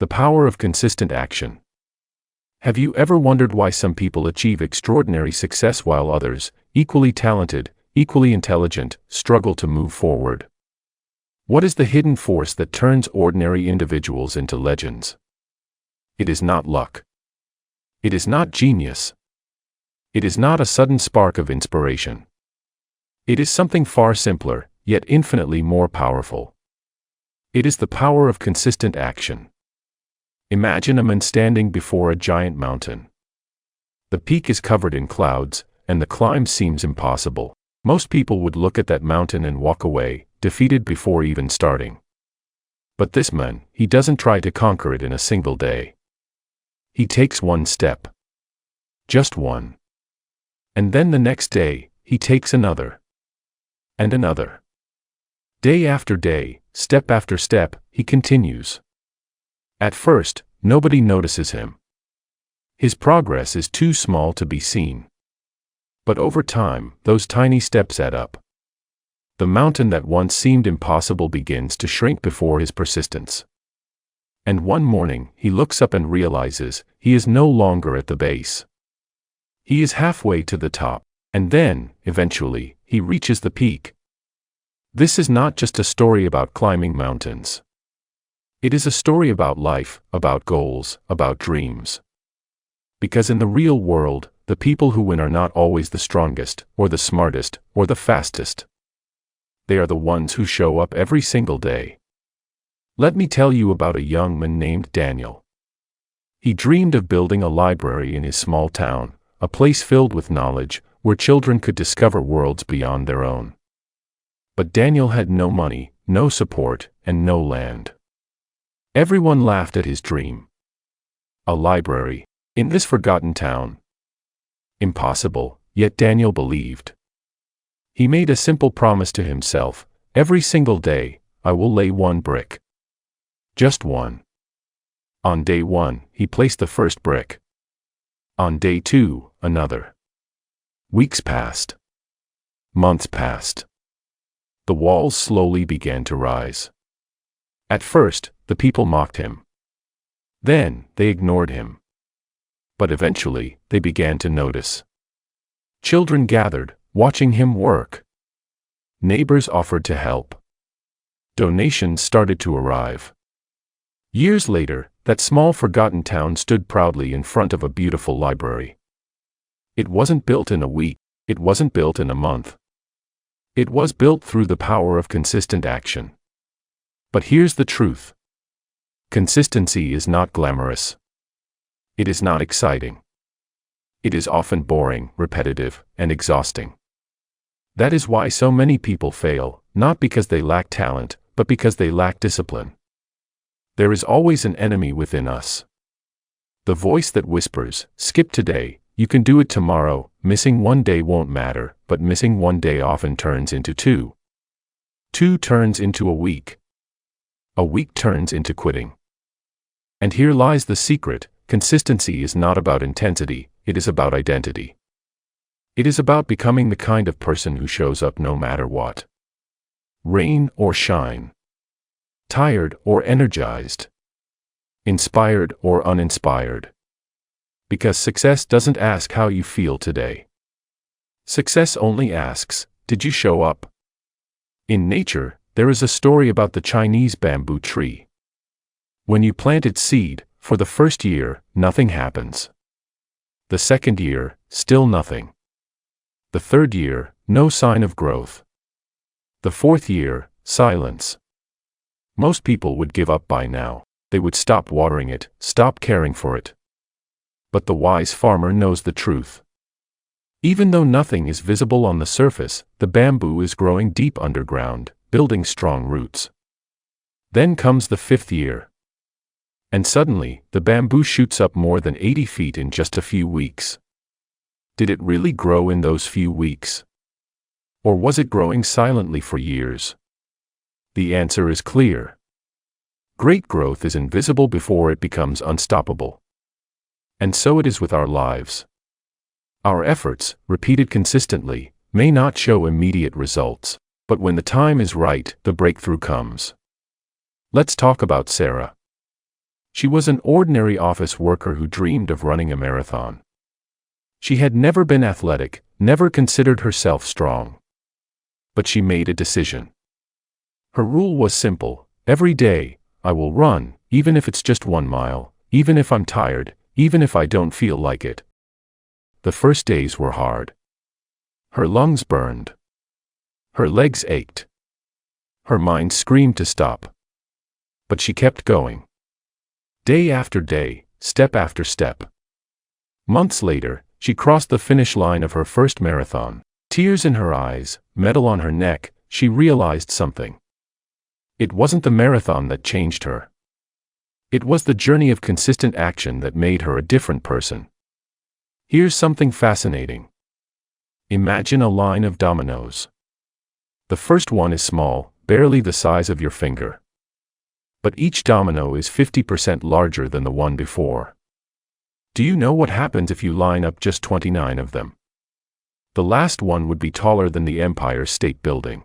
The power of consistent action. Have you ever wondered why some people achieve extraordinary success while others, equally talented, equally intelligent, struggle to move forward? What is the hidden force that turns ordinary individuals into legends? It is not luck. It is not genius. It is not a sudden spark of inspiration. It is something far simpler, yet infinitely more powerful. It is the power of consistent action. Imagine a man standing before a giant mountain. The peak is covered in clouds, and the climb seems impossible. Most people would look at that mountain and walk away, defeated before even starting. But this man, he doesn't try to conquer it in a single day. He takes one step. Just one. And then the next day, he takes another. And another. Day after day, step after step, he continues. At first, nobody notices him. His progress is too small to be seen. But over time, those tiny steps add up. The mountain that once seemed impossible begins to shrink before his persistence. And one morning, he looks up and realizes he is no longer at the base. He is halfway to the top, and then, eventually, he reaches the peak. This is not just a story about climbing mountains. It is a story about life, about goals, about dreams. Because in the real world, the people who win are not always the strongest, or the smartest, or the fastest. They are the ones who show up every single day. Let me tell you about a young man named Daniel. He dreamed of building a library in his small town, a place filled with knowledge, where children could discover worlds beyond their own. But Daniel had no money, no support, and no land. Everyone laughed at his dream. A library, in this forgotten town. Impossible, yet Daniel believed. He made a simple promise to himself: every single day, I will lay one brick. Just one. On day 1, he placed the first brick. On day 2, another. Weeks passed. Months passed. The walls slowly began to rise. At first, the people mocked him. Then, they ignored him. But eventually, they began to notice. Children gathered, watching him work. Neighbors offered to help. Donations started to arrive. Years later, that small forgotten town stood proudly in front of a beautiful library. It wasn't built in a week, it wasn't built in a month. It was built through the power of consistent action. But here's the truth. Consistency is not glamorous. It is not exciting. It is often boring, repetitive, and exhausting. That is why so many people fail, not because they lack talent, but because they lack discipline. There is always an enemy within us. The voice that whispers, skip today, you can do it tomorrow, missing one day won't matter, but missing one day often turns into 2. 2 turns into a week. A week turns into quitting. And here lies the secret: consistency is not about intensity, it is about identity. It is about becoming the kind of person who shows up no matter what. Rain or shine. Tired or energized. Inspired or uninspired. Because success doesn't ask how you feel today. Success only asks, did you show up? In nature, there is a story about the Chinese bamboo tree. When you plant its seed, for the first year, nothing happens. The second year, still nothing. The third year, no sign of growth. The fourth year, silence. Most people would give up by now. They would stop watering it, stop caring for it. But the wise farmer knows the truth. Even though nothing is visible on the surface, the bamboo is growing deep underground, building strong roots. Then comes the 5th year. And suddenly, the bamboo shoots up more than 80 feet in just a few weeks. Did it really grow in those few weeks? Or was it growing silently for years? The answer is clear. Great growth is invisible before it becomes unstoppable. And so it is with our lives. Our efforts, repeated consistently, may not show immediate results, but when the time is right, the breakthrough comes. Let's talk about Sarah. She was an ordinary office worker who dreamed of running a marathon. She had never been athletic, never considered herself strong. But she made a decision. Her rule was simple: every day, I will run, even if it's just 1 mile, even if I'm tired, even if I don't feel like it. The first days were hard. Her lungs burned. Her legs ached. Her mind screamed to stop. But she kept going. Day after day, step after step. Months later, she crossed the finish line of her first marathon. Tears in her eyes, metal on her neck, she realized something. It wasn't the marathon that changed her. It was the journey of consistent action that made her a different person. Here's something fascinating. Imagine a line of dominoes. The first one is small, barely the size of your finger. But each domino is 50% larger than the one before. Do you know what happens if you line up just 29 of them? The last one would be taller than the Empire State Building.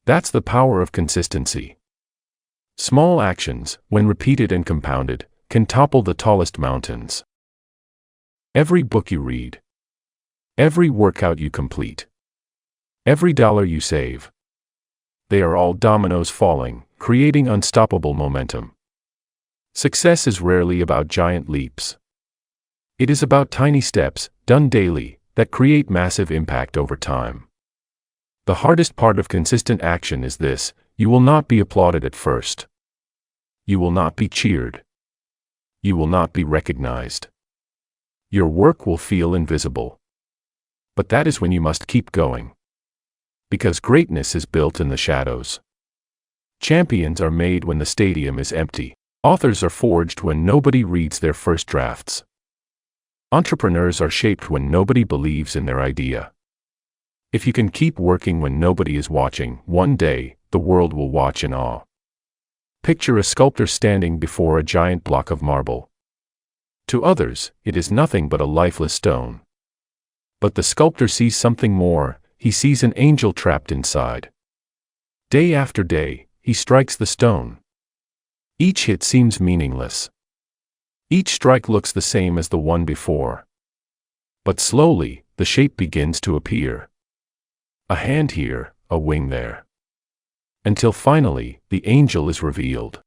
That's the power of consistency. Small actions, when repeated and compounded, can topple the tallest mountains. Every book you read, every workout you complete, every dollar you save, they are all dominoes falling, creating unstoppable momentum. Success is rarely about giant leaps. It is about tiny steps, done daily, that create massive impact over time. The hardest part of consistent action is this: you will not be applauded at first. You will not be cheered. You will not be recognized. Your work will feel invisible. But that is when you must keep going. Because greatness is built in the shadows. Champions are made when the stadium is empty. Authors are forged when nobody reads their first drafts. Entrepreneurs are shaped when nobody believes in their idea. If you can keep working when nobody is watching, one day, the world will watch in awe. Picture a sculptor standing before a giant block of marble. To others, it is nothing but a lifeless stone. But the sculptor sees something more. He sees an angel trapped inside. Day after day, he strikes the stone. Each hit seems meaningless. Each strike looks the same as the one before. But slowly, the shape begins to appear. A hand here, a wing there. Until finally, the angel is revealed.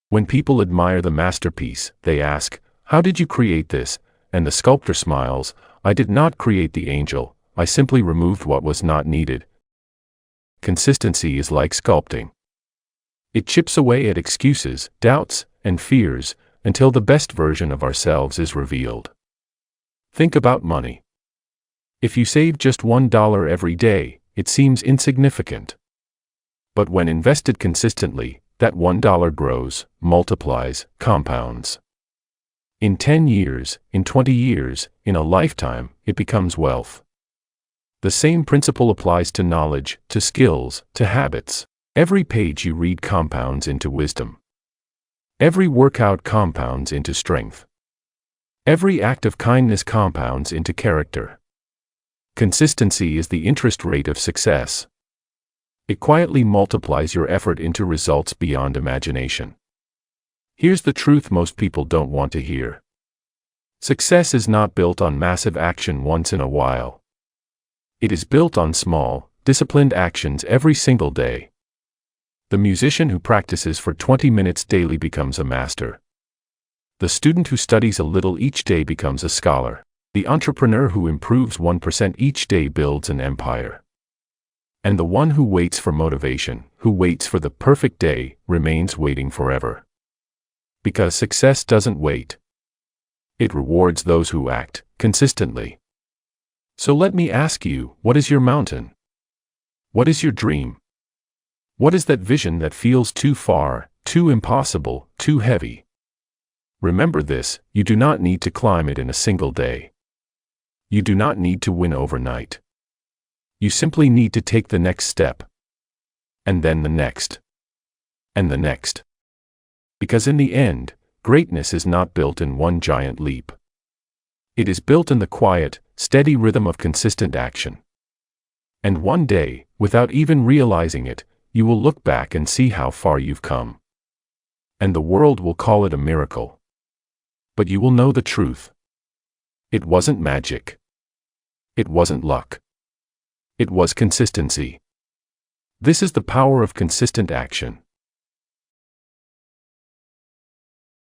When people admire the masterpiece, they ask, "How did you create this?" And the sculptor smiles, "I did not create the angel, I simply removed what was not needed." Consistency is like sculpting. It chips away at excuses, doubts, and fears, until the best version of ourselves is revealed. Think about money. If you save just $1 every day, it seems insignificant. But when invested consistently, that $1 grows, multiplies, compounds. In 10 years, in 20 years, in a lifetime, it becomes wealth. The same principle applies to knowledge, to skills, to habits. Every page you read compounds into wisdom. Every workout compounds into strength. Every act of kindness compounds into character. Consistency is the interest rate of success. It quietly multiplies your effort into results beyond imagination. Here's the truth most people don't want to hear. Success is not built on massive action once in a while. It is built on small, disciplined actions every single day. The musician who practices for 20 minutes daily becomes a master. The student who studies a little each day becomes a scholar. The entrepreneur who improves 1% each day builds an empire. And the one who waits for motivation, who waits for the perfect day, remains waiting forever. Because success doesn't wait. It rewards those who act consistently. So let me ask you, what is your mountain? What is your dream? What is that vision that feels too far, too impossible, too heavy? Remember this: you do not need to climb it in a single day. You do not need to win overnight. You simply need to take the next step. And then the next. And the next. Because in the end, greatness is not built in one giant leap. It is built in the quiet, steady rhythm of consistent action. And one day, without even realizing it, you will look back and see how far you've come. And the world will call it a miracle. But you will know the truth. It wasn't magic. It wasn't luck. It was consistency. This is the power of consistent action.